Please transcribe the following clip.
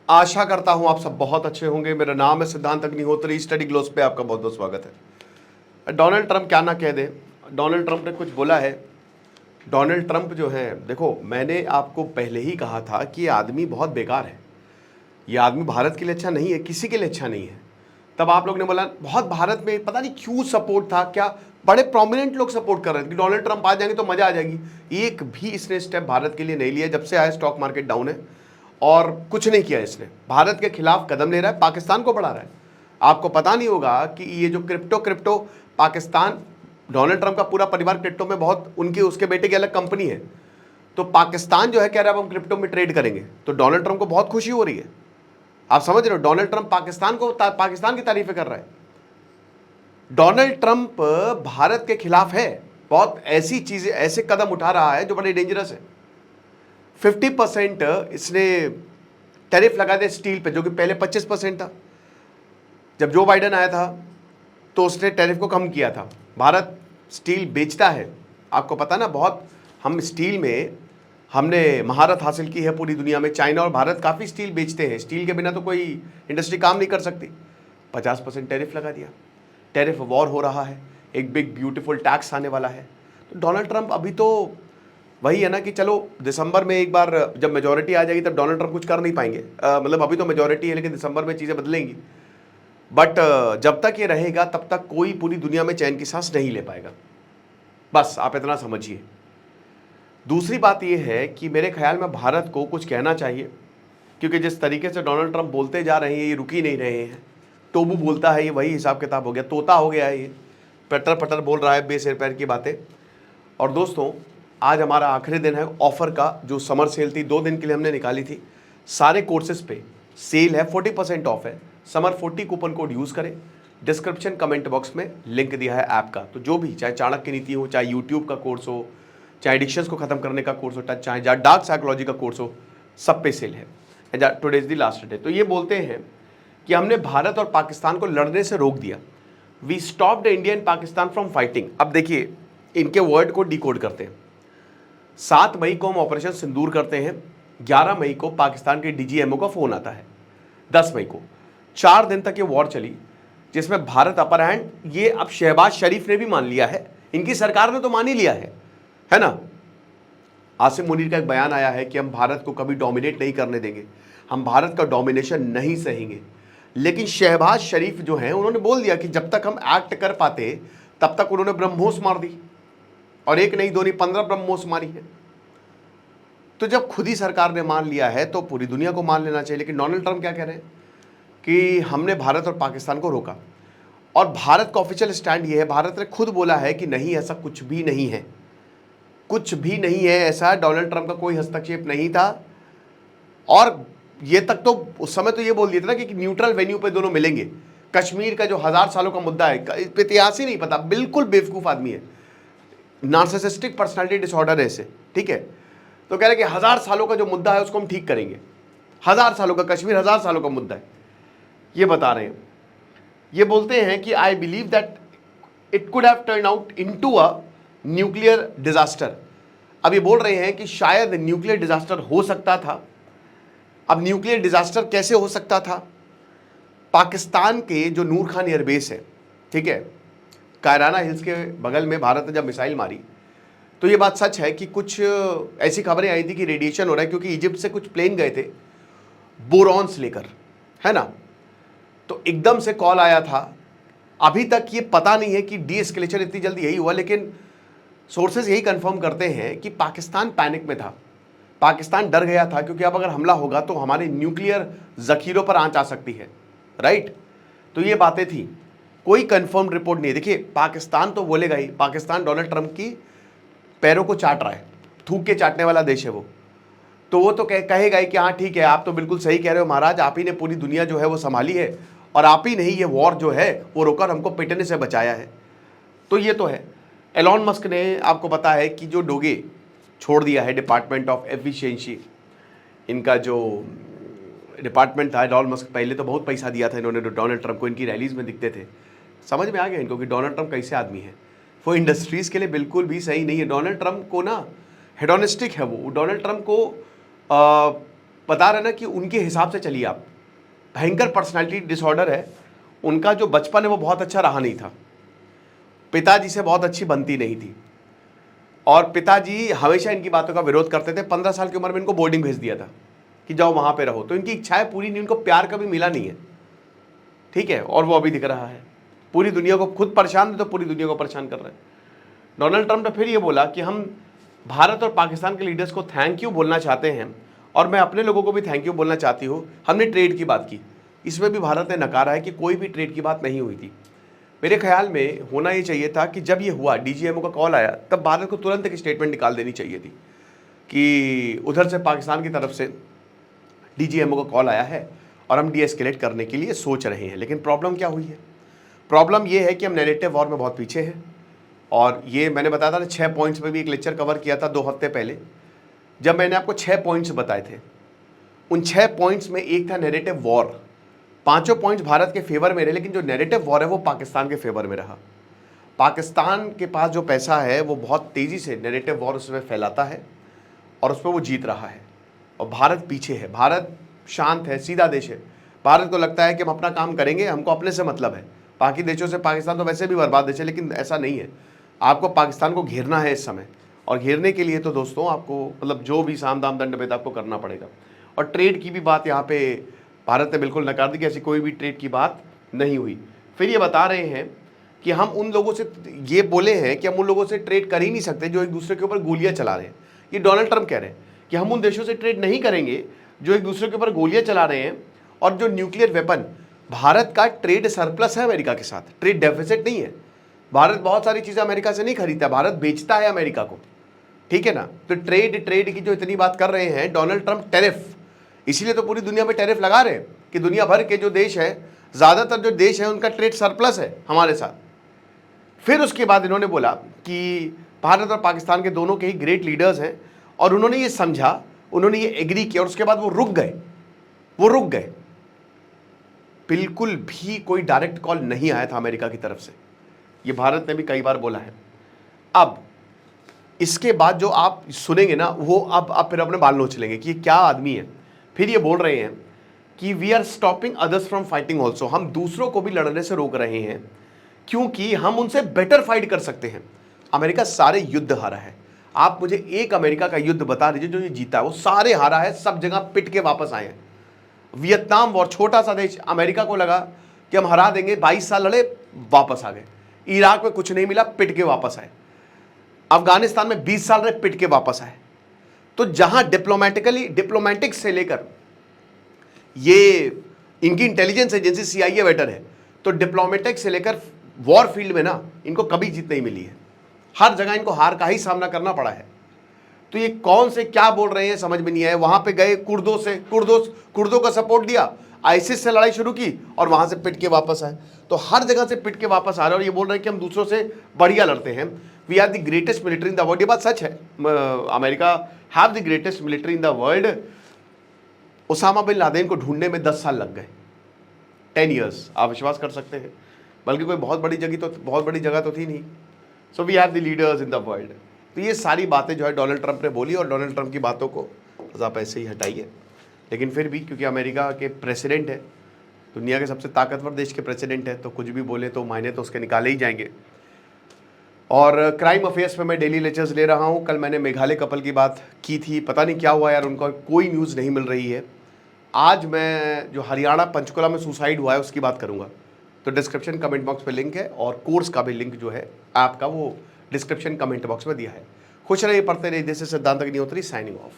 आशा करता हूं आप सब बहुत अच्छे होंगे। मेरा नाम है सिद्धांत अग्निहोत्री। स्टडी ग्लोस पे आपका बहुत बहुत स्वागत है। डोनाल्ड ट्रंप क्या ना कह दे, डोनाल्ड ट्रंप ने कुछ बोला है। डोनाल्ड ट्रंप जो है, देखो मैंने आपको पहले ही कहा था कि ये आदमी बहुत बेकार है। ये आदमी भारत के लिए अच्छा नहीं है, किसी के लिए अच्छा नहीं है। तब आप लोग ने बोला बहुत, भारत में पता नहीं क्यों सपोर्ट था, क्या बड़े प्रोमिनेंट लोग सपोर्ट कर रहे थे कि डोनाल्ड ट्रंप आ जाएंगे तो मजा आ जाएगी। एक भी इसने स्टेप भारत के लिए नहीं लिया। जब से आया स्टॉक मार्केट डाउन है और कुछ नहीं किया इसने। भारत के खिलाफ कदम ले रहा है, पाकिस्तान को बढ़ा रहा है। आपको पता नहीं होगा कि ये जो क्रिप्टो पाकिस्तान, डोनाल्ड ट्रंप का पूरा परिवार क्रिप्टो में बहुत, उनकी उसके बेटे की अलग कंपनी है। तो पाकिस्तान जो है कह रहा है अब हम क्रिप्टो में ट्रेड करेंगे, तो डोनाल्ड ट्रंप को बहुत खुशी हो रही है। आप समझ रहे हो, डोनाल्ड ट्रंप पाकिस्तान की तारीफें कर रहा है। डोनाल्ड ट्रंप भारत के खिलाफ है, बहुत ऐसी चीजें, ऐसे कदम उठा रहा है जो बड़े डेंजरस है। 50% इसने टैरिफ लगा दिया स्टील पे, जो कि पहले 25% था। जब जो बाइडेन आया था तो उसने टैरिफ को कम किया था। भारत स्टील बेचता है, आपको पता ना, बहुत हम स्टील में हमने महारत हासिल की है पूरी दुनिया में। चाइना और भारत काफ़ी स्टील बेचते हैं, स्टील के बिना तो कोई इंडस्ट्री काम नहीं कर सकती। 50% टैरिफ लगा दिया, टैरिफ वॉर हो रहा है, एक बिग ब्यूटीफुल टैक्स आने वाला है। तो डोनाल्ड ट्रंप अभी तो वही है ना कि चलो दिसंबर में एक बार जब मेजोरिटी आ जाएगी तब डोनाल्ड ट्रंप कुछ कर नहीं पाएंगे। मतलब अभी तो मेजोरिटी है लेकिन दिसंबर में चीज़ें बदलेंगी। बट जब तक ये रहेगा तब तक कोई पूरी दुनिया में चैन की सांस नहीं ले पाएगा। बस आप इतना समझिए। दूसरी बात यह है कि मेरे ख्याल में भारत को कुछ कहना चाहिए, क्योंकि जिस तरीके से डोनाल्ड ट्रंप बोलते जा रहे हैं, ये रुक ही नहीं रहे हैं। टोबू बोलता है, ये वही हिसाब किताब हो गया, तोता हो गया है, ये पटर पटर बोल रहा है बेसिर पैर की बातें। और दोस्तों, आज हमारा आखिरी दिन है ऑफर का। जो समर सेल थी 2 दिन के लिए हमने निकाली थी, सारे कोर्सेज पे सेल है, 40% ऑफ है। समर 40 कूपन कोड यूज़ करें। डिस्क्रिप्शन कमेंट बॉक्स में लिंक दिया है ऐप का। तो जो भी, चाहे चाणक्य नीति हो, चाहे यूट्यूब का कोर्स हो, चाहे एडिक्शंस को खत्म करने का कोर्स हो, चाहे डार्क साइकोलॉजी का कोर्स हो, सब पे सेल है। Today is the last day. तो ये बोलते हैं कि हमने भारत और पाकिस्तान को लड़ने से रोक दिया। We stopped India and Pakistan from fighting. अब देखिए, इनके वर्ड को डिकोड करते हैं। 7 मई को हम ऑपरेशन सिंदूर करते हैं। 11 मई को पाकिस्तान के डीजीएमओ का फोन आता है। 10 मई को 4 दिन तक ये वॉर चली, जिसमें भारत अपर हैंड, ये अब शहबाज शरीफ ने भी मान लिया है, इनकी सरकार ने तो मान ही लिया है ना। आसिम मुनीर का एक बयान आया है कि हम भारत को कभी डोमिनेट नहीं करने देंगे, हम भारत का डोमिनेशन नहीं सहेंगे। लेकिन शहबाज शरीफ जो हैं, उन्होंने बोल दिया कि जब तक हम एक्ट कर पाते तब तक उन्होंने ब्रह्मोस मार दी, और एक नहीं, 2 नहीं, 15 ब्रह्मोस मारी है। तो जब खुद ही सरकार ने मान लिया है तो पूरी दुनिया को मान लेना चाहिए। लेकिन डोनाल्ड ट्रंप क्या कह रहे हैं कि हमने भारत और पाकिस्तान को रोका, और भारत का ऑफिशियल स्टैंड ये है, भारत ने खुद बोला है कि नहीं, ऐसा कुछ भी नहीं है, कुछ भी नहीं है ऐसा। डोनाल्ड ट्रंप का कोई हस्तक्षेप नहीं था। और ये तक तो उस समय तो ये बोल दिया था ना कि न्यूट्रल वेन्यू पे दोनों मिलेंगे। कश्मीर का जो 1000 सालों का मुद्दा है, इतिहास ही नहीं पता, बिल्कुल बेवकूफ़ आदमी है, नार्सिसिस्टिक पर्सनालिटी डिसऑर्डर है इसे, ठीक है। तो कह रहे कि 1000 सालों का जो मुद्दा है उसको हम ठीक करेंगे। 1000 सालों का कश्मीर, 1000 सालों का मुद्दा है, ये बता रहे हैं। ये बोलते हैं कि I believe that it could have turn out into a nuclear disaster. अब ये बोल रहे हैं कि शायद न्यूक्लियर डिजास्टर हो सकता था। अब न्यूक्लियर डिजास्टर कैसे हो सकता था? पाकिस्तान के जो नूर खान एयरबेस है, ठीक है, कायराना हिल्स के बगल में भारत ने जब मिसाइल मारी, तो ये बात सच है कि कुछ ऐसी खबरें आई थी कि रेडिएशन हो रहा है, क्योंकि इजिप्ट से कुछ प्लेन गए थे बोरॉन्स लेकर, है ना। तो एकदम से कॉल आया था। अभी तक ये पता नहीं है कि डी एस्केलेशन इतनी जल्दी यही हुआ, लेकिन सोर्सेज यही कंफर्म करते हैं कि पाकिस्तान पैनिक में था, पाकिस्तान डर गया था, क्योंकि अब अगर हमला होगा तो हमारे न्यूक्लियर जखीरों पर आंच आ सकती है, राइट। तो ये बातें थी, कोई कंफर्म रिपोर्ट नहीं है। देखिए, पाकिस्तान तो बोलेगा ही, पाकिस्तान डोनाल्ड ट्रंप की पैरों को चाट रहा है, थूक के चाटने वाला देश है वो। तो वो तो कहेगा ही कि हाँ ठीक है, आप तो बिल्कुल सही कह रहे हो महाराज, आप ही ने पूरी दुनिया जो है वो संभाली है, और आप ही नहीं ये वॉर जो है वो रोकर हमको पिटने से बचाया है। तो ये तो है। एलॉन मस्क ने, आपको पता है कि जो डोगे छोड़ दिया है, डिपार्टमेंट ऑफ एफिशिएंसी, इनका जो डिपार्टमेंट था, एलॉन मस्क पहले तो बहुत पैसा दिया था इन्होंने डोनाल्ड ट्रंप को, इनकी रैलीज में दिखते थे। समझ में आ गया इनको कि डोनाल्ड ट्रंप कैसे आदमी है। वो इंडस्ट्रीज़ के लिए बिल्कुल भी सही नहीं है। डोनाल्ड ट्रंप को ना हेडोनिस्टिक है वो। डोनाल्ड ट्रंप को बता रहे ना कि उनके हिसाब से चलिए आप, भयंकर पर्सनालिटी डिसऑर्डर है उनका। जो बचपन है वो बहुत अच्छा रहा नहीं था, पिताजी से बहुत अच्छी बनती नहीं थी, और पिताजी हमेशा इनकी बातों का विरोध करते थे। 15 साल की उम्र में इनको बोर्डिंग भेज दिया था कि जाओ वहाँ पे रहो, तो इनकी इच्छाएं पूरी नहीं, इनको प्यार कभी मिला नहीं है, ठीक है, और वो अभी दिख रहा है। पूरी दुनिया को खुद परेशान थे तो पूरी दुनिया को परेशान कर रहे हैं। डोनाल्ड ट्रंप ने फिर ये बोला कि हम भारत और पाकिस्तान के लीडर्स को थैंक यू बोलना चाहते हैं, और मैं अपने लोगों को भी थैंक यू बोलना चाहती हूँ। हमने ट्रेड की बात की, इसमें भी भारत ने नकारा है कि कोई भी ट्रेड की बात नहीं हुई थी। मेरे ख्याल में होना ये चाहिए था कि जब ये हुआ, डीजीएमओ का कॉल आया, तब भारत को तुरंत एक स्टेटमेंट निकाल देनी चाहिए थी कि उधर से पाकिस्तान की तरफ से डीजीएमओ का कॉल आया है और हम डीएस्केलेट करने के लिए सोच रहे हैं। लेकिन प्रॉब्लम क्या हुई है? प्रॉब्लम ये है कि हम नैरेटिव वॉर में बहुत पीछे हैं, और ये मैंने बताया था ना, 6 पॉइंट्स पे भी एक लेक्चर कवर किया था 2 हफ्ते पहले, जब मैंने आपको 6 पॉइंट्स बताए थे। उन 6 पॉइंट्स में एक था नैरेटिव वॉर। 5 पॉइंट्स भारत के फेवर में रहे, लेकिन जो नैरेटिव वॉर है वो पाकिस्तान के फेवर में रहा। पाकिस्तान के पास जो पैसा है वो बहुत तेज़ी से नैरेटिव वॉर उसमें फैलाता है और उस पर वो जीत रहा है, और भारत पीछे है। भारत शांत है, सीधा देश है। भारत को लगता है कि हम अपना काम करेंगे, हमको अपने से मतलब है। बाकी देशों से पाकिस्तान तो वैसे भी बर्बाद देश है, लेकिन ऐसा नहीं है। आपको पाकिस्तान को घेरना है इस समय, और घेरने के लिए तो दोस्तों आपको मतलब जो भी साम दाम दंड भेद आपको करना पड़ेगा। और ट्रेड की भी बात यहाँ पे भारत ने बिल्कुल नकार दी कि ऐसी कोई भी ट्रेड की बात नहीं हुई। फिर ये बता रहे हैं कि हम उन लोगों से, ये बोले हैं कि हम उन लोगों से ट्रेड कर ही नहीं सकते जो एक दूसरे के ऊपर गोलियां चला रहे हैं। ये डोनाल्ड ट्रंप कह रहे हैं कि हम उन देशों से ट्रेड नहीं करेंगे जो एक दूसरे के ऊपर गोलियां चला रहे हैं, और जो न्यूक्लियर वेपन, भारत का ट्रेड सरप्लस है अमेरिका के साथ, ट्रेड डेफिसिट नहीं है। भारत बहुत सारी चीज़ें अमेरिका से नहीं खरीदता, भारत बेचता है अमेरिका को, ठीक है ना। तो ट्रेड की जो इतनी बात कर रहे हैं डोनाल्ड ट्रंप, टैरिफ, इसीलिए तो पूरी दुनिया में टैरिफ लगा रहे हैं कि दुनिया भर के जो देश है, ज़्यादातर जो देश है उनका ट्रेड सरप्लस है हमारे साथ। फिर उसके बाद इन्होंने बोला कि भारत और पाकिस्तान के दोनों के ही ग्रेट लीडर्स हैं, और उन्होंने ये समझा, उन्होंने ये एग्री किया, और उसके बाद वो रुक गए। बिल्कुल भी कोई डायरेक्ट कॉल नहीं आया था अमेरिका की तरफ से, ये भारत ने भी कई बार बोला है। अब इसके बाद जो आप सुनेंगे ना, वो अब फिर अपने बाल नोच लेंगे कि ये क्या आदमी है। फिर ये बोल रहे हैं कि we are stopping others from fighting also, हम दूसरों को भी लड़ने से रोक रहे हैं क्योंकि हम उनसे बेटर फाइट कर सकते हैं। अमेरिका सारे युद्ध हारा है। आप मुझे एक अमेरिका का युद्ध बता दीजिए जो ये जीता है। वो सारे हारा है, सब जगह पिट के वापस आए हैं। वियतनाम वॉर, छोटा सा देश, अमेरिका को लगा कि हम हरा देंगे, 22 साल लड़े, वापस आ गए। इराक में कुछ नहीं मिला, पिट के वापस आए। अफगानिस्तान में 20 साल रहे, पिट के वापस आए। तो जहां डिप्लोमेटिक से लेकर ये इनकी इंटेलिजेंस एजेंसी CIA बेटर है, तो डिप्लोमेटिक से लेकर वॉर फील्ड में ना इनको कभी जीत नहीं मिली है। हर जगह इनको हार का ही सामना करना पड़ा है। तो ये कौन से क्या बोल रहे हैं समझ में नहीं आया। वहां पे गए, कुर्दों का सपोर्ट दिया, आईसिस से लड़ाई शुरू की, और वहां से पिट के वापस आए। तो हर जगह से पिट के वापस आ रहे हैं, और ये बोल रहे हैं कि हम दूसरों से बढ़िया लड़ते हैं। We are the greatest military in the world. ये बात सच है, America have the greatest military in the world. Osama bin Laden को ढूंढने में 10 साल लग गए, 10 ईयर्स, आप विश्वास कर सकते हैं। बल्कि कोई बहुत बड़ी जगह तो थी नहीं। So we have the leaders in the world. तो ये सारी बातें जो है डोनाल्ड ट्रंप ने बोली, और डोनाल्ड ट्रंप की बातों को बस आप ऐसे ही हटाइए। लेकिन फिर भी क्योंकि अमेरिका के प्रेसिडेंट है, दुनिया के सबसे ताकतवर देश के प्रेसिडेंट है, तो कुछ भी बोले तो मायने तो उसके निकाले ही जाएंगे। और क्राइम अफेयर्स पे मैं डेली लेक्चर्स ले रहा हूँ। कल मैंने मेघालय कपल की बात की थी, पता नहीं क्या हुआ यार, उनका कोई न्यूज़ नहीं मिल रही है। आज मैं जो हरियाणा पंचकुला में सुसाइड हुआ है उसकी बात करूँगा। तो डिस्क्रिप्शन कमेंट बॉक्स पे लिंक है, और कोर्स का भी लिंक जो है ऐप का, वो डिस्क्रिप्शन कमेंट बॉक्स में दिया है। खुश रहिए, पढ़ते रहिए। दिस इज सिद्धांत अग्निहोत्री साइनिंग ऑफ।